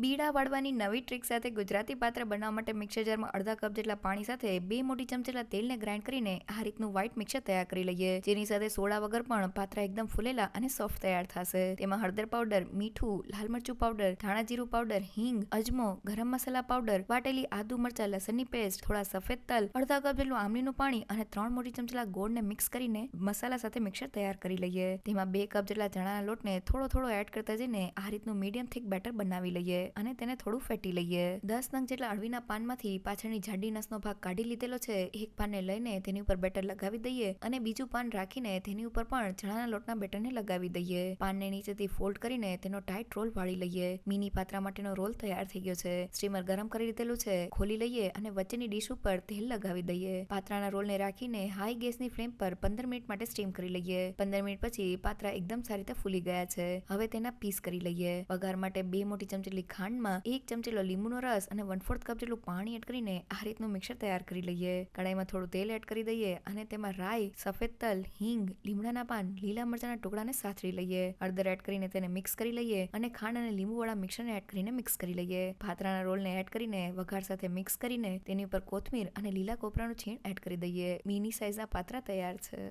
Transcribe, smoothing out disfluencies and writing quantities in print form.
બીડા વાળવાની નવી ટ્રીક સાથે ગુજરાતી પાત્ર બનાવવા માટે મિક્સર જારમાં અડધા કપ જેટલા પાણી સાથે 2 મોટી ચમચી જેટલા તેલને ગ્રાઇન્ડ કરીને આ રીતનું વ્હાઈટ મિક્સર તૈયાર કરી લઈએ, જેની સાથે સોડા વગર પણ પાત્રા એકદમ ફૂલેલા અને સોફ્ટ તૈયાર થશે. તેમાં હળદર પાવડર, મીઠું, લાલ મરચું પાવડર, ધાણા જીરું પાવડર, હિંગ, અજમો, ગરમ મસાલા પાવડર, વાટેલી આદુ મરચા લસણની પેસ્ટ, થોડા સફેદ તલ, અડધા કપ જેટલું આમલીનું પાણી અને 3 મોટી ચમચી જેટલા ગોળને મિક્સ કરીને મસાલા સાથે મિક્સર તૈયાર કરી લઈએ. તેમાં 2 કપ જેટલા ચણાના લોટને થોડો એડ કરતા જઈને આ રીતનું મીડિયમ થીક બેટર બનાવી લઈએ અને તેને થોડું ફેટી લઈએ. 10 નંગ જેટલા અળવીના પાનમાંથી પાછળની જાડી નસનો ભાગ કાઢી લીધેલો છે. એક પાનને લઈને તેની ઉપર બેટર લગાવી દઈએ અને બીજું પાન રાખીને તેની ઉપર પણ ચણાના લોટના બેટરને લગાવી દઈએ. પાનને નીચેથી ફોલ્ડ કરીને તેનો ટાઈટ રોલ વાળી લઈએ. મિની પાત્રા માટેનો રોલ તૈયાર થઈ ગયો છે. સ્ટીમર ગરમ કરી લીધેલું છે. ખોલી લઈએ અને વચ્ચેની ડીશ ઉપર તેલ લગાવી દઈએ. પાત્રાના રોલને રાખીને હાઈ ગેસની ફ્લેમ પર 15 મિનિટ માટે સ્ટીમ કરી લઈએ. 15 મિનિટ પછી પાત્રા એકદમ સારી રીતે ફૂલી ગયા છે. હવે તેના પીસ કરી લઈએ. વઘાર માટે 2 મોટી ચમચી જેટલી ખાંડમાં 1 ચમચી જેટલો લીંબુનો રસ અને 1/4 કપ જેટલું પાણી એડ કરીને આ રીતનું મિક્સર તૈયાર કરી લઈએ. કડાઈમાં થોડું તેલ એડ કરી દઈએ અને તેમાં રાઈ, સફેદ તલ, હિંગ, લીમડાના પાન, લીલા મરચાના ટુકડાને સાતરી લઈએ. હળદર એડ કરીને તેને મિક્સ કરી લઈએ અને ખાંડ અને લીંબુવાળા મિક્સરને એડ કરીને મિક્સ કરી લઈએ. પાત્રાના રોલને એડ કરીને વઘાર સાથે મિક્સ કરીને તેની ઉપર કોથમીર અને લીલા કોપરાનું છીણ એડ કરી દઈએ. મિની સાઈઝના પાત્રા તૈયાર છે.